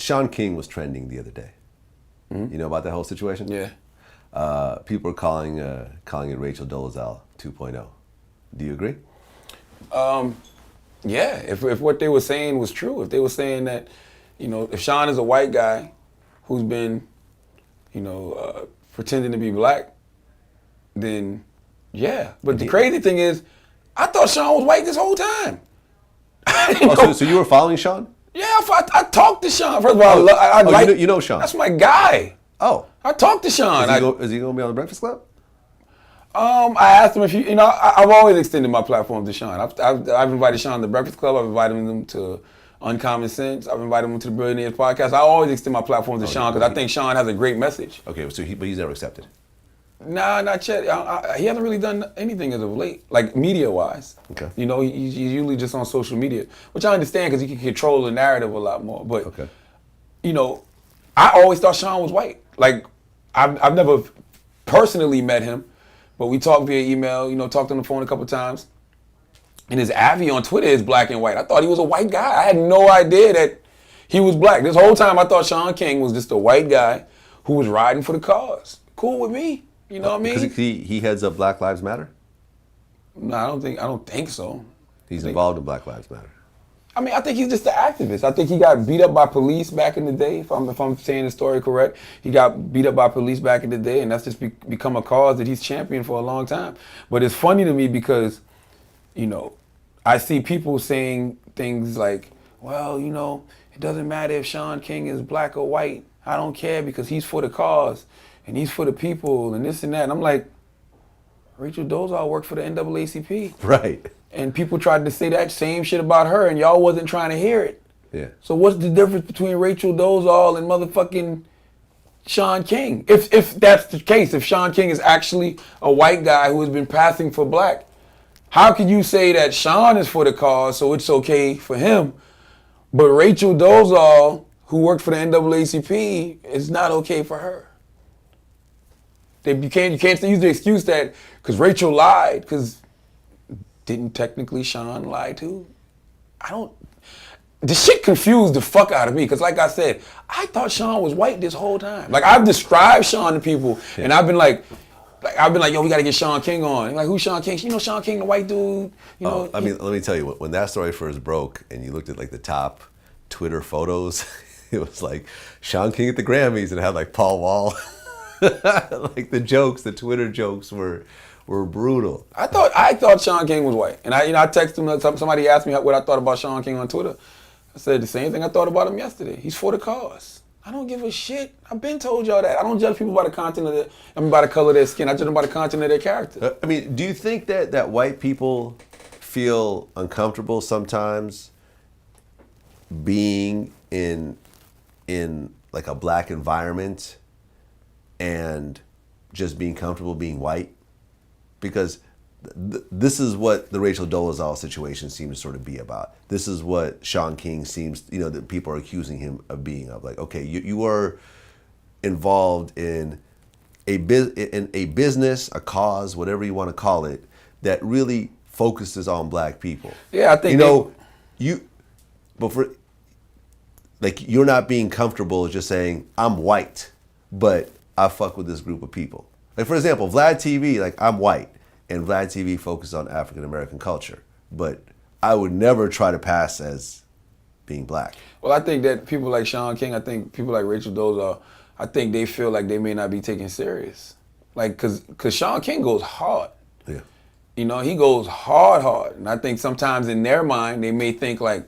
Shaun King was trending the other day. Mm-hmm. You know about that whole situation? Yeah. People are calling it Rachel Dolezal 2.0. Do you agree? Yeah. If what they were saying was true, if they were saying that, if Shaun is a white guy who's been, pretending to be black, then yeah. But the crazy thing is, I thought Shaun was white this whole time. So you were following Shaun? Yeah, I talked to Shaun. First of all, you know Shaun. That's my guy. Oh. I talked to Shaun. Is he going to be on the Breakfast Club? I asked him if I've always extended my platform to Shaun. I've invited Shaun to the Breakfast Club. I've invited him to Uncommon Sense. I've invited him to the Billionaires Podcast. I always extend my platform to Shaun because I think Shaun has a great message. Okay, but he's never accepted. Nah, not yet. He hasn't really done anything as of late, like media-wise. Okay. He's usually just on social media, which I understand because he can control the narrative a lot more. But, okay. I always thought Shaun was white. Like, I've never personally met him, but we talked via email, talked on the phone a couple times. And his Avi on Twitter is black and white. I thought he was a white guy. I had no idea that he was black. This whole time I thought Shaun King was just a white guy who was riding for the cause. Cool with me. You know what I mean? Because he heads up Black Lives Matter? No, I don't think so. He's involved in Black Lives Matter. I mean, I think he's just an activist. I think he got beat up by police back in the day, if I'm saying the story correct. He got beat up by police back in the day, and that's just become a cause that he's championed for a long time. But it's funny to me because, I see people saying things like, well, it doesn't matter if Shaun King is black or white. I don't care because he's for the cause, and he's for the people, and this and that. And I'm like, Rachel Dolezal worked for the NAACP. Right. And people tried to say that same shit about her, and y'all wasn't trying to hear it. Yeah. So what's the difference between Rachel Dolezal and motherfucking Shaun King? If that's the case, if Shaun King is actually a white guy who has been passing for black, how can you say that Shaun is for the cause, so it's okay for him, but Rachel Dolezal, who worked for the NAACP, is not okay for her? You can't use the excuse that because Rachel lied, because didn't technically Shaun lie too? This shit confused the fuck out of me, because like I said, I thought Shaun was white this whole time. Like, I've described Shaun to people, and I've been like, yo, we gotta get Shaun King on. Like, who's Shaun King? Shaun King, the white dude. Let me tell you, when that story first broke, and you looked at like the top Twitter photos, it was like Shaun King at the Grammys, and it had like Paul Wall. Like the Twitter jokes were brutal. I thought Shaun King was white, and I texted him. Somebody asked me what I thought about Shaun King on Twitter. I said the same thing I thought about him yesterday. He's for the cause. I don't give a shit. I've been told y'all that. I don't judge people by the content by the color of their skin. I judge them by the content of their character. I mean, do you think that white people feel uncomfortable sometimes being in like a black environment and just being comfortable being white? Because this is what the Rachel Dolezal situation seems to sort of be about. This is what Shaun King seems, that people are accusing him of being of. Like, okay, you are involved in a business, a cause, whatever you want to call it, that really focuses on black people. Yeah, I think you're not being comfortable just saying I'm white, but I fuck with this group of people. Like, for example, Vlad TV, like, I'm white, and Vlad TV focuses on African American culture, but I would never try to pass as being black. Well, I think that people like Shaun King, I think people like Rachel Dolezal, I think they feel like they may not be taken serious. Like, cause Shaun King goes hard. Yeah. He goes hard. And I think sometimes in their mind, they may think like,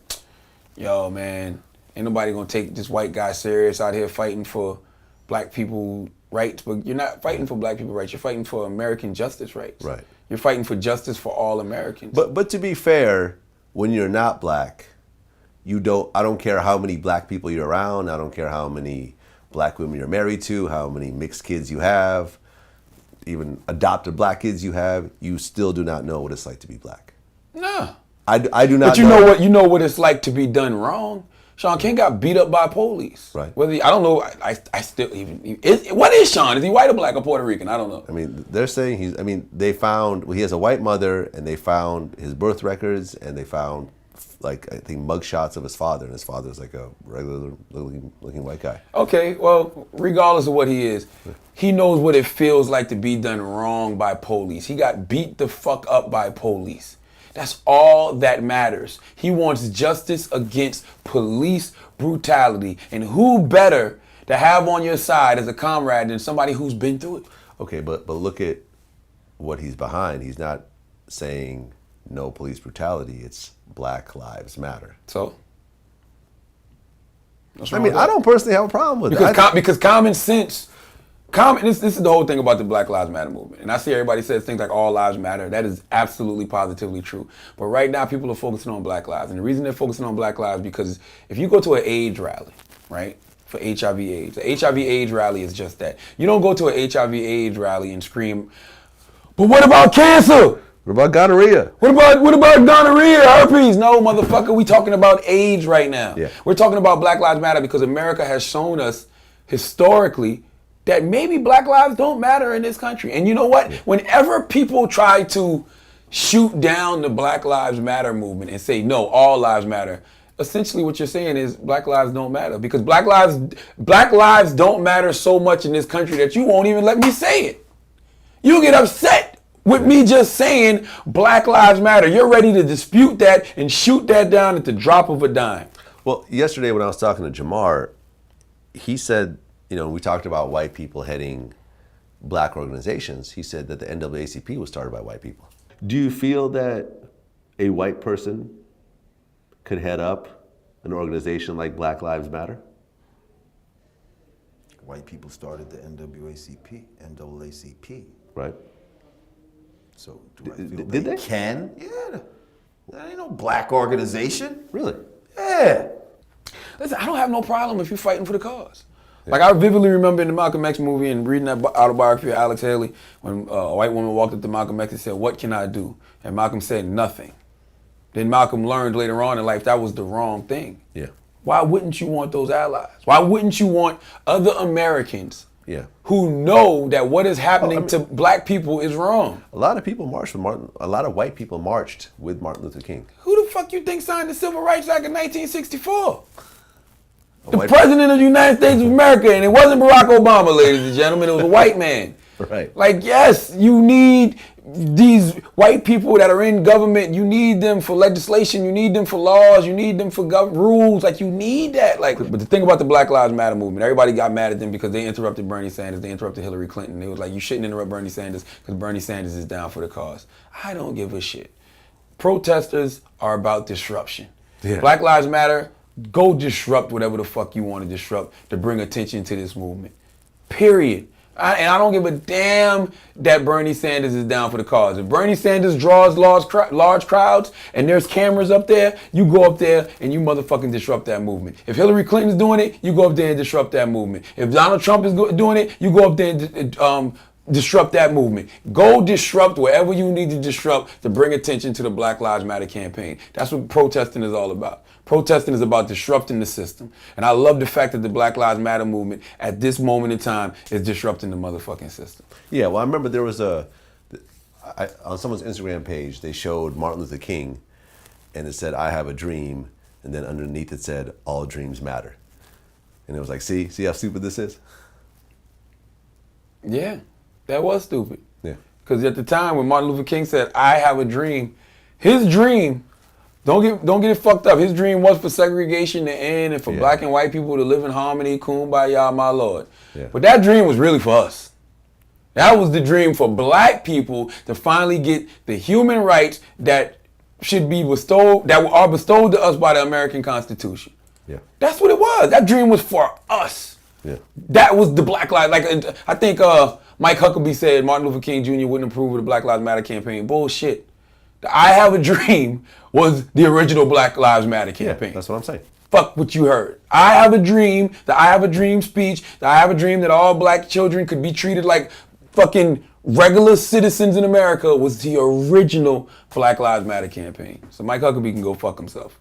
yo, man, ain't nobody gonna take this white guy serious out here fighting for black people rights. But you're not fighting for black people rights. You're fighting for American justice rights. Right. You're fighting for justice for all Americans. But to be fair, when you're not black, I don't care how many black people you're around. I don't care how many black women you're married to, how many mixed kids you have, even adopted black kids you have, you still do not know what it's like to be black. Nah. I do not. But you know what it's like to be done wrong. Shaun King got beat up by police. Right. I don't know. I still what is Shaun? Is he white or black or Puerto Rican? I don't know. I mean, they're saying he has a white mother, and they found his birth records, and they found like I think mugshots of his father, and his father's like a regular looking white guy. Okay, well, regardless of what he is, he knows what it feels like to be done wrong by police. He got beat the fuck up by police. That's all that matters. He wants justice against police brutality. And who better to have on your side as a comrade than somebody who's been through it? Okay, but look at what he's behind. He's not saying no police brutality. It's Black Lives Matter. So? I mean, I don't personally have a problem with it. Because common sense, this is the whole thing about the Black Lives Matter movement. And I see everybody says things like all lives matter. That is absolutely positively true. But right now, people are focusing on Black lives. And the reason they're focusing on Black lives is because if you go to an AIDS rally, right, for HIV/AIDS, the HIV/AIDS rally is just that. You don't go to an HIV/AIDS rally and scream, but what about cancer? What about gonorrhea? What about gonorrhea, herpes? No, motherfucker, we talking about AIDS right now. Yeah. We're talking about Black Lives Matter because America has shown us historically that maybe Black lives don't matter in this country. And you know what? Yeah. Whenever people try to shoot down the Black Lives Matter movement and say, no, all lives matter, essentially what you're saying is Black lives don't matter because Black lives don't matter so much in this country that you won't even let me say it. You get upset with me just saying Black Lives Matter. You're ready to dispute that and shoot that down at the drop of a dime. Well, yesterday when I was talking to Jamar, he said, you know, we talked about white people heading black organizations. He said that the NAACP was started by white people. Do you feel that a white person could head up an organization like Black Lives Matter? White people started the NAACP. Right. So do I feel did they? Can? Yeah. That ain't no black organization. Really? Yeah. Listen, I don't have no problem if you're fighting for the cause. Yeah. Like I vividly remember in the Malcolm X movie and reading that autobiography of Alex Haley when a white woman walked up to Malcolm X and said, "What can I do?" And Malcolm said, "Nothing." Then Malcolm learned later on in life that was the wrong thing. Yeah. Why wouldn't you want those allies? Why wouldn't you want other Americans who know that what is happening to black people is wrong? A lot of people marched with Martin. A lot of white people marched with Martin Luther King. Who the fuck you think signed the Civil Rights Act in 1964? The President of the United States of America, and it wasn't Barack Obama, ladies and gentlemen. It was a white man. Right. Like, yes, you need these white people that are in government. You need them for legislation. You need them for laws. You need them for rules. Like, you need that. Like, but the thing about the Black Lives Matter movement, everybody got mad at them because they interrupted Bernie Sanders. They interrupted Hillary Clinton. They was like, you shouldn't interrupt Bernie Sanders because Bernie Sanders is down for the cause. I don't give a shit. Protesters are about disruption. Yeah. Black Lives Matter, go disrupt whatever the fuck you want to disrupt to bring attention to this movement. Period. And I don't give a damn that Bernie Sanders is down for the cause. If Bernie Sanders draws large crowds and there's cameras up there, you go up there and you motherfucking disrupt that movement. If Hillary Clinton's doing it, you go up there and disrupt that movement. If Donald Trump is doing it, you go up there and disrupt that movement. Go disrupt wherever you need to disrupt to bring attention to the Black Lives Matter campaign. That's what protesting is all about. Protesting is about disrupting the system. And I love the fact that the Black Lives Matter movement at this moment in time is disrupting the motherfucking system. Yeah, well, I remember there was on someone's Instagram page, they showed Martin Luther King and it said, "I have a dream." And then underneath it said, "All dreams matter." And it was like, see how stupid this is? Yeah, that was stupid. Yeah. Because at the time when Martin Luther King said, "I have a dream," his dream, don't get it fucked up. His dream was for segregation to end and for black and white people to live in harmony, kumbaya, my lord. Yeah. But that dream was really for us. That was the dream for black people to finally get the human rights that should be bestowed, that are bestowed to us by the American Constitution. Yeah. That's what it was. That dream was for us. Yeah. That was the Black Lives. Like I think Mike Huckabee said Martin Luther King Jr. wouldn't approve of the Black Lives Matter campaign. Bullshit. The I Have a Dream was the original Black Lives Matter campaign. Yeah, that's what I'm saying. Fuck what you heard. I have a dream, the I have a dream speech, the I have a dream that all black children could be treated like fucking regular citizens in America was the original Black Lives Matter campaign. So Mike Huckabee can go fuck himself.